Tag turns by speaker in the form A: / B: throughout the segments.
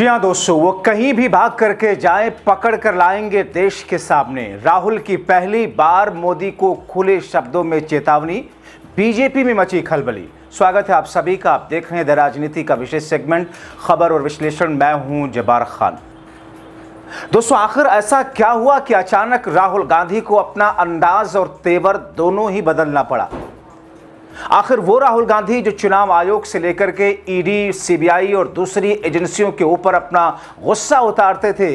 A: जी हाँ दोस्तों, वो कहीं भी भाग करके जाएं, पकड़ कर लाएंगे देश के सामने। राहुल की पहली बार मोदी को खुले शब्दों में चेतावनी, बीजेपी में मची खलबली। स्वागत है आप सभी का। आप देख रहे हैं द राजनीति का विशेष सेगमेंट खबर और विश्लेषण। मैं हूं जब्बार खान। दोस्तों, आखिर ऐसा क्या हुआ कि अचानक राहुल गांधी को अपना अंदाज और तेवर दोनों ही बदलना पड़ा? आखिर वो राहुल गांधी जो चुनाव आयोग से लेकर के ईडी, सीबीआई और दूसरी एजेंसियों के ऊपर अपना गुस्सा उतारते थे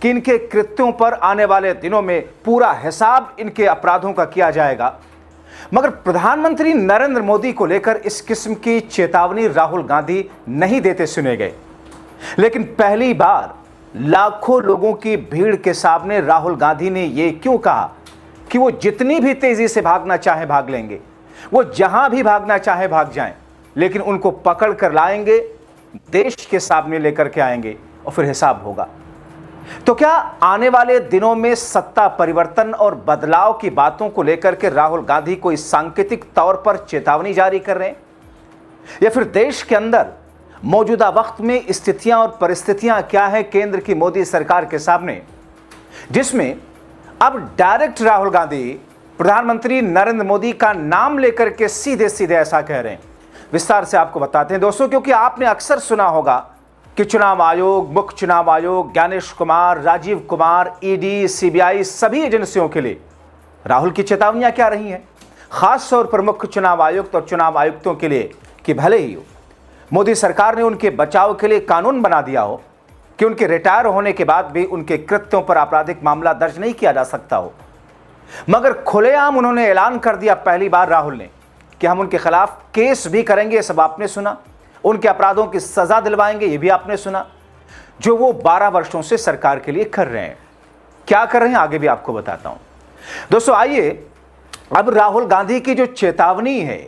A: कि इनके कृत्यों पर आने वाले दिनों में पूरा हिसाब इनके अपराधों का किया जाएगा, मगर प्रधानमंत्री नरेंद्र मोदी को लेकर इस किस्म की चेतावनी राहुल गांधी नहीं देते सुने गए। लेकिन पहली बार लाखों लोगों की भीड़ के सामने राहुल गांधी ने यह क्यों कहा कि वो जितनी भी तेजी से भागना चाहे भाग लेंगे, वो जहां भी भागना चाहे भाग जाएं, लेकिन उनको पकड़ कर लाएंगे, देश के सामने लेकर के आएंगे और फिर हिसाब होगा। तो क्या आने वाले दिनों में सत्ता परिवर्तन और बदलाव की बातों को लेकर के राहुल गांधी को इस सांकेतिक तौर पर चेतावनी जारी कर रहे हैं, या फिर देश के अंदर मौजूदा वक्त में स्थितियां और परिस्थितियां क्या है केंद्र की मोदी सरकार के सामने, जिसमें अब डायरेक्ट राहुल गांधी प्रधानमंत्री नरेंद्र मोदी का नाम लेकर के सीधे सीधे ऐसा कह रहे हैं? विस्तार से आपको बताते हैं दोस्तों, क्योंकि आपने अक्सर सुना होगा कि चुनाव आयोग, मुख्य चुनाव आयोग, ज्ञानेश कुमार, राजीव कुमार, ईडी, सीबीआई, सभी एजेंसियों के लिए राहुल की चेतावनियां क्या रही हैं, खास तौर पर मुख्य चुनाव आयुक्त और चुनाव आयुक्तों के लिए कि भले ही मोदी सरकार ने उनके बचाव के लिए कानून बना दिया हो कि उनके रिटायर होने के बाद भी उनके कृत्यों पर आपराधिक मामला दर्ज नहीं किया जा सकता हो, मगर खुलेआम उन्होंने ऐलान कर दिया पहली बार राहुल ने कि हम उनके खिलाफ केस भी करेंगे। ये सब आपने सुना। उनके अपराधों की सजा दिलवाएंगे, ये भी आपने सुना, जो वो 12 वर्षों से सरकार के लिए कर रहे हैं। क्या कर रहे हैं आगे भी आपको बताता हूं। दोस्तों आइए, अब राहुल गांधी की जो चेतावनी है,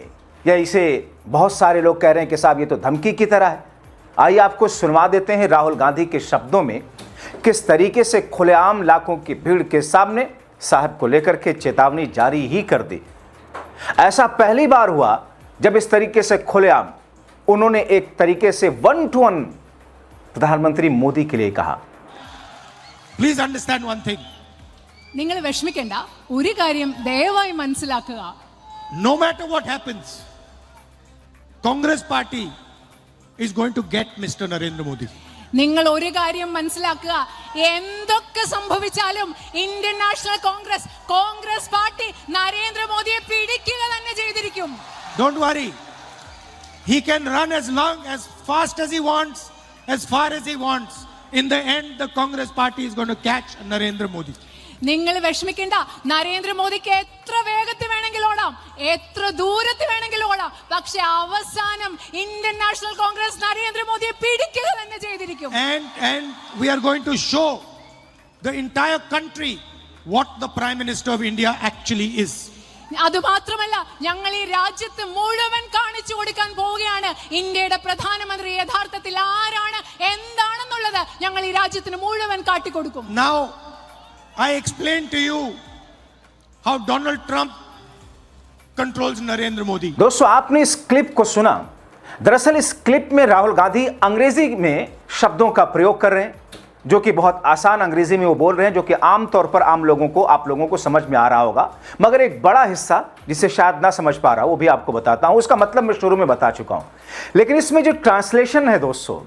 A: या इसे बहुत सारे लोग कह रहे हैं कि साहब ये तो धमकी की तरह है, आइए आपको सुनवा देते हैं राहुल गांधी के शब्दों में किस तरीके से खुलेआम लाखों की भीड़ के सामने साहब को लेकर के चेतावनी जारी ही कर दी। ऐसा पहली बार हुआ जब इस तरीके से खुलेआम उन्होंने एक तरीके से 1-to-1 प्रधानमंत्री मोदी के लिए कहा।
B: प्लीज अंडरस्टैंड वन थिंग,
C: നിങ്ങൾ വിഷമിക്കേണ്ട, ഒരു കാര്യം ദയവായി മനസ്സിലാക്കുക.
B: no matter what happens, Congress party is going to get Mr. Narendra Modi.
C: നിങ്ങൾ ഒരു കാര്യം മനസ്സിലാക്കുക, എന്തൊക്കെ സംഭവിച്ചാലും ഇന്ത്യൻ നാഷണൽ കോൺഗ്രസ് പാർട്ടി നരേന്ദ്രമോദിയെ പിടിക്കുക തന്നെ ചെയ്തിരിക്കും.
B: Don't worry, he can run as long as fast as he wants, as far as he wants. In the end, the Congress party is going to catch Narendra Modi.
C: നിങ്ങൾ വിഷമിക്കേണ്ട, നരേന്ദ്രമോദിക്ക് എത്ര വേഗത്തിൽ വേണമെങ്കിലും ഓടാം, എത്ര ദൂരത്തിൽ വേണമെങ്കിലും ഓടാം, പക്ഷെ അവസാനം ഇന്ത്യൻ നാഷണൽ കോൺഗ്രസ് നരേന്ദ്രമോദിയെ പിടിക്കുക തന്നെ ചെയ്തിരിക്കും.
B: And we are going to show the entire country what the Prime Minister of India actually is.
C: അതുമാത്രമല്ല, ഞങ്ങൾ ഈ രാജ്യത്ത് മുഴുവൻ കാണിച്ചു കൊടുക്കാൻ പോവുകയാണ് ഇന്ത്യയുടെ പ്രധാനമന്ത്രി യഥാർത്ഥത്തിൽ ആരാണ്, എന്താണെന്നുള്ളത് ഞങ്ങൾ ഈ രാജ്യത്തിന് മുഴുവൻ കാട്ടിക്കൊടുക്കും.
B: Now I explained to you how Donald Trump controls Narendra Modi.
A: दोस्तों, आपने इस क्लिप को सुना। दरअसल इस क्लिप में राहुल गांधी अंग्रेजी में शब्दों का प्रयोग कर रहे हैं, जो कि बहुत आसान अंग्रेजी में वो बोल रहे हैं, जो कि आम तौर पर आम लोगों को, आप लोगों को समझ में आ रहा होगा, मगर एक बड़ा हिस्सा जिसे शायद ना समझ पा रहा वो भी आपको बताता हूं। उसका मतलब मैं शुरू में बता चुका हूं, लेकिन इसमें जो ट्रांसलेशन है दोस्तों,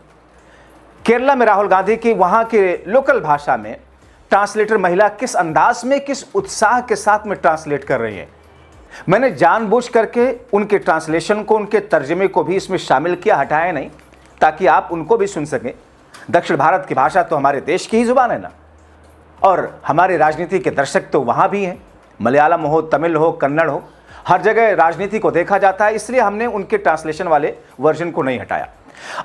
A: केरला में राहुल गांधी की वहां के लोकल भाषा में ट्रांसलेटर महिला किस अंदाज में, किस उत्साह के साथ में ट्रांसलेट कर रही है। मैंने जानबूझ करके उनके ट्रांसलेशन को, उनके तर्जमे को भी इसमें शामिल किया, हटाया नहीं, ताकि आप उनको भी सुन सकें। दक्षिण भारत की भाषा तो हमारे देश की ही जुबान है ना, और हमारे राजनीति के दर्शक तो वहाँ भी हैं। मलयालम हो, तमिल हो, कन्नड़ हो, हर जगह राजनीति को देखा जाता है, इसलिए हमने उनके ट्रांसलेशन वाले वर्जन को नहीं हटाया।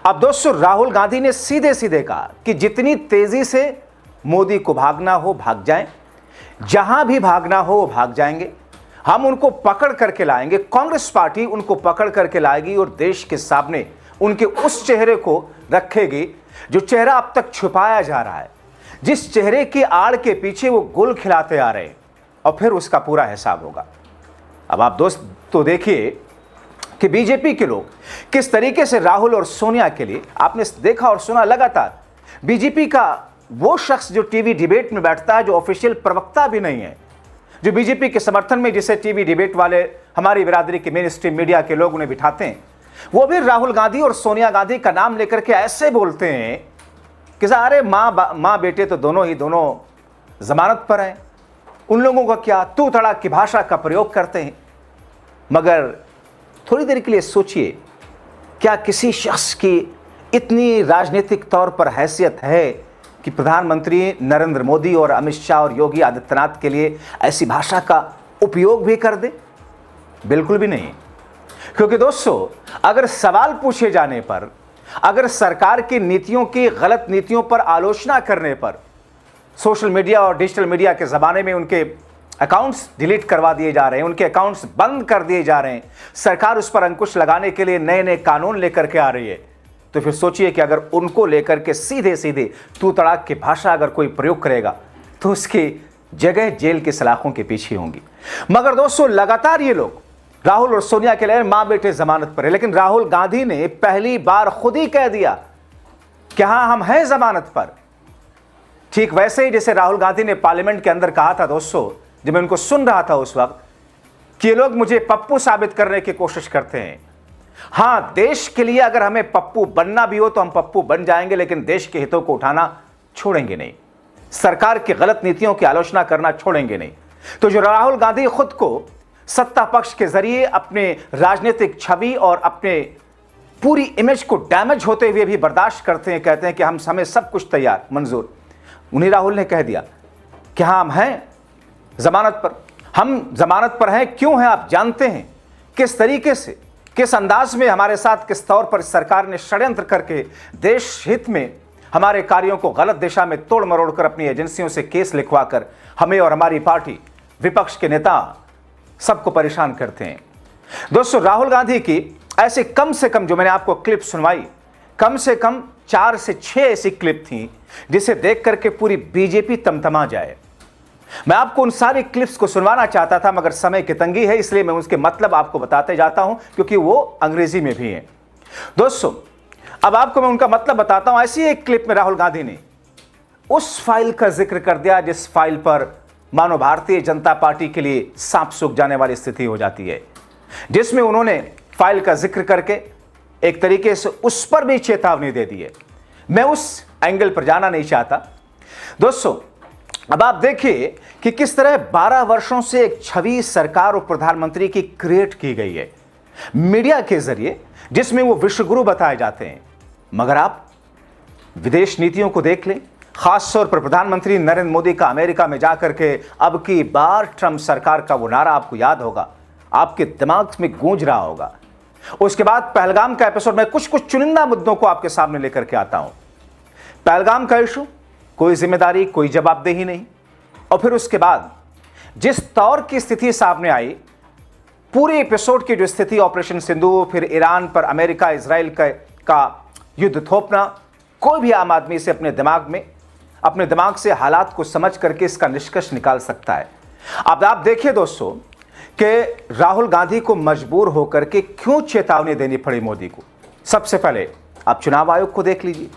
A: अब दोस्तों, राहुल गांधी ने सीधे सीधे कहा कि जितनी तेजी से मोदी को भागना हो भाग जाएं, जहां भी भागना हो वो भाग जाएंगे, हम उनको पकड़ करके लाएंगे, कांग्रेस पार्टी उनको पकड़ करके लाएगी और देश के सामने उनके उस चेहरे को रखेगी जो चेहरा अब तक छुपाया जा रहा है, जिस चेहरे की आड़ के पीछे वो गुल खिलाते आ रहे हैं, और फिर उसका पूरा हिसाब होगा। अब आप दोस्त तो देखिए कि बीजेपी के लोग किस तरीके से राहुल और सोनिया के लिए, आपने देखा और सुना लगातार बीजेपी का वो शख्स जो टीवी डिबेट में बैठता है, जो ऑफिशियल प्रवक्ता भी नहीं है, जो बीजेपी के समर्थन में जिसे टीवी डिबेट वाले हमारी बिरादरी के मेन स्ट्रीम मीडिया के लोग उन्हें बिठाते हैं, वो भी राहुल गांधी और सोनिया गांधी का नाम लेकर के ऐसे बोलते हैं कि अरे माँ बेटे तो दोनों जमानत पर हैं, उन लोगों का क्या, तू तड़ाक की भाषा का प्रयोग करते हैं। मगर थोड़ी देर के लिए सोचिए, क्या किसी शख्स की इतनी राजनीतिक तौर पर हैसियत है कि प्रधानमंत्री नरेंद्र मोदी और अमित शाह और योगी आदित्यनाथ के लिए ऐसी भाषा का उपयोग भी कर दे? बिल्कुल भी नहीं। क्योंकि दोस्तों, अगर सवाल पूछे जाने पर, अगर सरकार की नीतियों की गलत नीतियों पर आलोचना करने पर सोशल मीडिया और डिजिटल मीडिया के ज़माने में उनके अकाउंट्स डिलीट करवा दिए जा रहे हैं, उनके अकाउंट्स बंद कर दिए जा रहे हैं, सरकार उस पर अंकुश लगाने के लिए नए नए कानून लेकर के आ रही है, तो फिर सोचिए कि अगर उनको लेकर के सीधे सीधे तू तड़ाक की भाषा अगर कोई प्रयोग करेगा तो उसकी जगह जेल की सलाखों के पीछे होंगी। मगर दोस्तों, लगातार ये लोग राहुल और सोनिया के लिए मां बेटे जमानत पर है, लेकिन राहुल गांधी ने पहली बार खुद ही कह दिया कि हाँ, हम हैं जमानत पर। ठीक वैसे ही जैसे राहुल गांधी ने पार्लियामेंट के अंदर कहा था दोस्तों, जब मैं उनको सुन रहा था उस वक्त, कि ये लोग मुझे पप्पू साबित करने की कोशिश करते हैं। हां, देश के लिए अगर हमें पप्पू बनना भी हो तो हम पप्पू बन जाएंगे, लेकिन देश के हितों को उठाना छोड़ेंगे नहीं, सरकार की गलत नीतियों की आलोचना करना छोड़ेंगे नहीं। तो जो राहुल गांधी खुद को सत्ता पक्ष के जरिए अपने राजनीतिक छवि और अपने पूरी इमेज को डैमेज होते हुए भी बर्दाश्त करते हैं, कहते हैं कि हमें सब कुछ तैयार मंजूर, उन्हीं राहुल ने कह दिया कि हाँ, हम हैं जमानत पर। हम जमानत पर हैं, क्यों हैं आप जानते हैं, किस तरीके से, किस अंदाज में हमारे साथ, किस तौर पर सरकार ने षड्यंत्र करके देश हित में हमारे कार्यों को गलत दिशा में तोड़ मरोड़ कर अपनी एजेंसियों से केस लिखवाकर हमें और हमारी पार्टी, विपक्ष के नेता सबको परेशान करते हैं। दोस्तों, राहुल गांधी की ऐसे कम से कम, जो मैंने आपको क्लिप सुनवाई, कम से कम 4 से 6 ऐसी क्लिप थी जिसे देख करके पूरी बीजेपी तमतमा जाए। मैं आपको उन सारी क्लिप्स को सुनवाना चाहता था, मगर समय की तंगी है, इसलिए मैं उसके मतलब आपको बताते जाता हूं, क्योंकि वो अंग्रेजी में भी है। दोस्तों, अब आपको मैं उनका मतलब बताता हूं। ऐसी एक क्लिप में राहुल गांधी ने उस फाइल का जिक्र कर दिया जिस फाइल पर मानो भारतीय जनता पार्टी के लिए सांप सूख जाने वाली स्थिति हो जाती है, जिसमें उन्होंने फाइल का जिक्र करके एक तरीके से उस पर भी चेतावनी दे दी है। मैं उस एंगल पर जाना नहीं चाहता। दोस्तों, अब आप देखिए कि किस तरह 12 वर्षों से एक छवि सरकार और प्रधानमंत्री की क्रिएट की गई है मीडिया के जरिए, जिसमें वो विश्वगुरु बताए जाते हैं। मगर आप विदेश नीतियों को देख लें, खासतौर पर प्रधानमंत्री नरेंद्र मोदी का अमेरिका में जाकर के अब की बार ट्रंप सरकार का वो नारा आपको याद होगा, आपके दिमाग में गूंज रहा होगा। उसके बाद पहलगाम का एपिसोड, में कुछ चुनिंदा मुद्दों को आपके सामने लेकर के आता हूं। पहलगाम का इशू, कोई जिम्मेदारी, कोई जवाबदेही नहीं। और फिर उसके बाद जिस तौर की स्थिति सामने आई, पूरे एपिसोड की जो स्थिति, ऑपरेशन सिंदूर, फिर ईरान पर अमेरिका इजराइल का युद्ध थोपना, कोई भी आम आदमी से अपने दिमाग से हालात को समझ करके इसका निष्कर्ष निकाल सकता है। अब आप देखिए दोस्तों कि राहुल गांधी को मजबूर होकर के क्यों चेतावनी देनी पड़ी मोदी को। सबसे पहले आप चुनाव आयोग को देख लीजिए।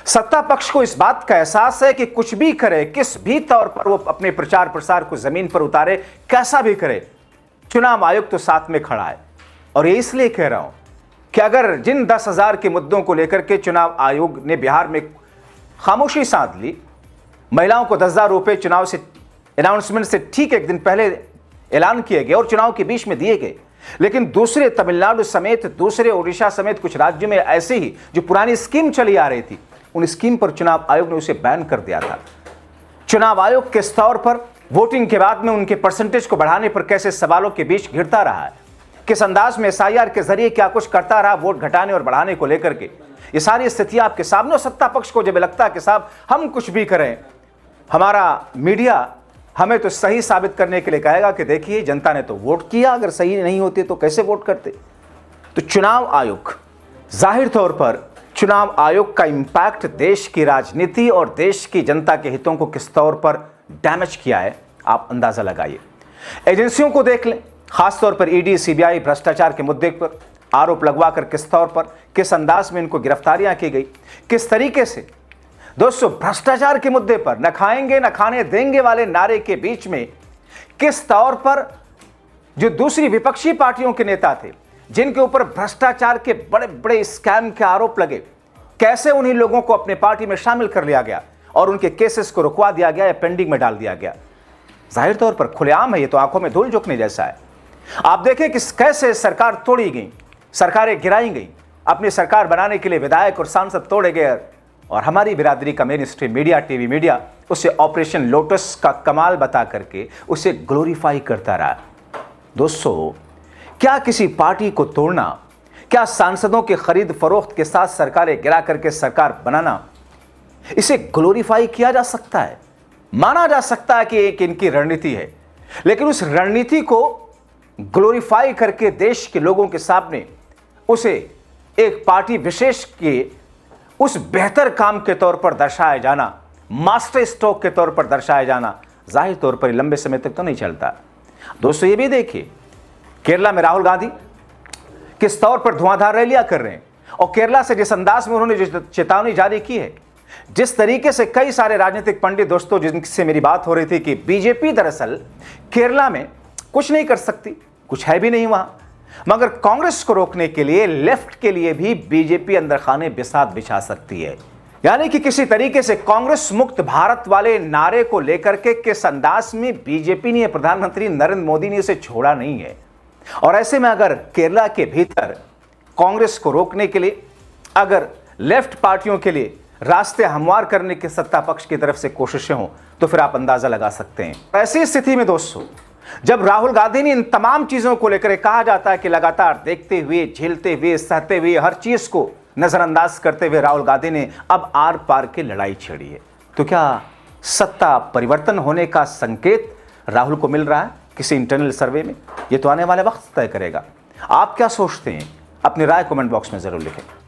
A: सत्ता पक्ष को इस बात का एहसास है कि कुछ भी करे, किस भी तौर पर वो अपने प्रचार प्रसार को जमीन पर उतारे, कैसा भी करे, चुनाव आयोग तो साथ में खड़ा है। और ये इसलिए कह रहा हूं कि अगर जिन 10,000 के मुद्दों को लेकर के चुनाव आयोग ने बिहार में खामोशी साध ली, महिलाओं को 10,000 रुपए चुनाव से अनाउंसमेंट से ठीक एक दिन पहले ऐलान किए गए और चुनाव के बीच में दिए गए, लेकिन दूसरे तमिलनाडु समेत, दूसरे ओडिशा समेत कुछ राज्यों में ऐसे ही जो पुरानी स्कीम चली आ रही थी, उन स्कीम पर चुनाव आयोग ने उसे बैन कर दिया था। चुनाव आयोग के स्तर पर वोटिंग के बाद में उनके परसेंटेज को बढ़ाने पर कैसे सवालों के बीच घिरता रहा है, किस अंदाज में SIR के जरिए क्या कुछ करता रहा वोट घटाने और बढ़ाने को लेकर के, ये सारी स्थितियां आपके सामने। और सत्ता पक्ष को जब लगता है कि साहब हम कुछ भी करें, हमारा मीडिया हमें तो सही साबित करने के लिए कहेगा कि देखिए जनता ने तो वोट किया, अगर सही नहीं होते तो कैसे वोट करते। तो चुनाव आयोग, जाहिर तौर पर चुनाव आयोग का इंपैक्ट देश की राजनीति और देश की जनता के हितों को किस तौर पर डैमेज किया है, आप अंदाजा लगाइए। एजेंसियों को देख लें, खासतौर पर ED, CBI भ्रष्टाचार के मुद्दे पर आरोप लगवाकर किस तौर पर, किस अंदाज में इनको गिरफ्तारियां की गई, किस तरीके से दोस्तों, भ्रष्टाचार के मुद्दे पर न खाएंगे न खाने देंगे वाले नारे के बीच में किस तौर पर जो दूसरी विपक्षी पार्टियों के नेता थे, जिनके ऊपर भ्रष्टाचार के बड़े बड़े स्कैम के आरोप लगे, कैसे उन्हीं लोगों को अपने पार्टी में शामिल कर लिया गया और उनके केसेस को रुकवा दिया गया या पेंडिंग में डाल दिया गया। जाहिर तौर पर खुलेआम है, ये तो आंखों में धूल झोंकने जैसा है। आप देखें कि कैसे सरकार तोड़ी गई, सरकारें गिराई गई, अपनी सरकार बनाने के लिए विधायक और सांसद तोड़े गए और हमारी बिरादरी का main stream media, TV media उसे ऑपरेशन लोटस का कमाल बता करके उसे ग्लोरीफाई करता रहा। दोस्तों, क्या किसी पार्टी को तोड़ना, क्या सांसदों के खरीद फरोख्त के साथ सरकारें गिरा करके सरकार बनाना, इसे ग्लोरीफाई किया जा सकता है? माना जा सकता है कि एक इनकी रणनीति है, लेकिन उस रणनीति को ग्लोरीफाई करके देश के लोगों के सामने उसे एक पार्टी विशेष के उस बेहतर काम के तौर पर दर्शाया जाना, मास्टर स्ट्रोक के तौर पर दर्शाया जाना, जाहिर तौर पर लंबे समय तक तो नहीं चलता। दोस्तों, ये भी देखिए, केरला में राहुल गांधी किस तौर पर धुआंधार रैलियां कर रहे हैं और केरला से जिस अंदाज में उन्होंने जो चेतावनी जारी की है, जिस तरीके से कई सारे राजनीतिक पंडित दोस्तों जिनसे मेरी बात हो रही थी कि बीजेपी दरअसल केरला में कुछ नहीं कर सकती, कुछ है भी नहीं वहां, मगर कांग्रेस को रोकने के लिए लेफ्ट के लिए भी बीजेपी अंदर खाने बिसात बिछा सकती है। यानी कि किसी तरीके से कांग्रेस मुक्त भारत वाले नारे को लेकर के किस अंदाज में बीजेपी ने, प्रधानमंत्री नरेंद्र मोदी ने इसे छोड़ा नहीं है। और ऐसे में अगर केरला के भीतर कांग्रेस को रोकने के लिए अगर लेफ्ट पार्टियों के लिए रास्ते हमवार करने के सत्ता पक्ष की तरफ से कोशिशें हों, तो फिर आप अंदाजा लगा सकते हैं। ऐसी स्थिति में दोस्तों, जब राहुल गांधी ने इन तमाम चीजों को लेकर कहा जाता है कि लगातार देखते हुए, झेलते हुए, सहते हुए, हर चीज को नजरअंदाज करते हुए राहुल गांधी ने अब आर पार की लड़ाई छेड़ी है, तो क्या सत्ता परिवर्तन होने का संकेत राहुल को मिल रहा है किसी इंटरनल सर्वे में? ये तो आने वाले वक्त तय करेगा। आप क्या सोचते हैं? अपनी राय कमेंट बॉक्स में जरूर लिखें।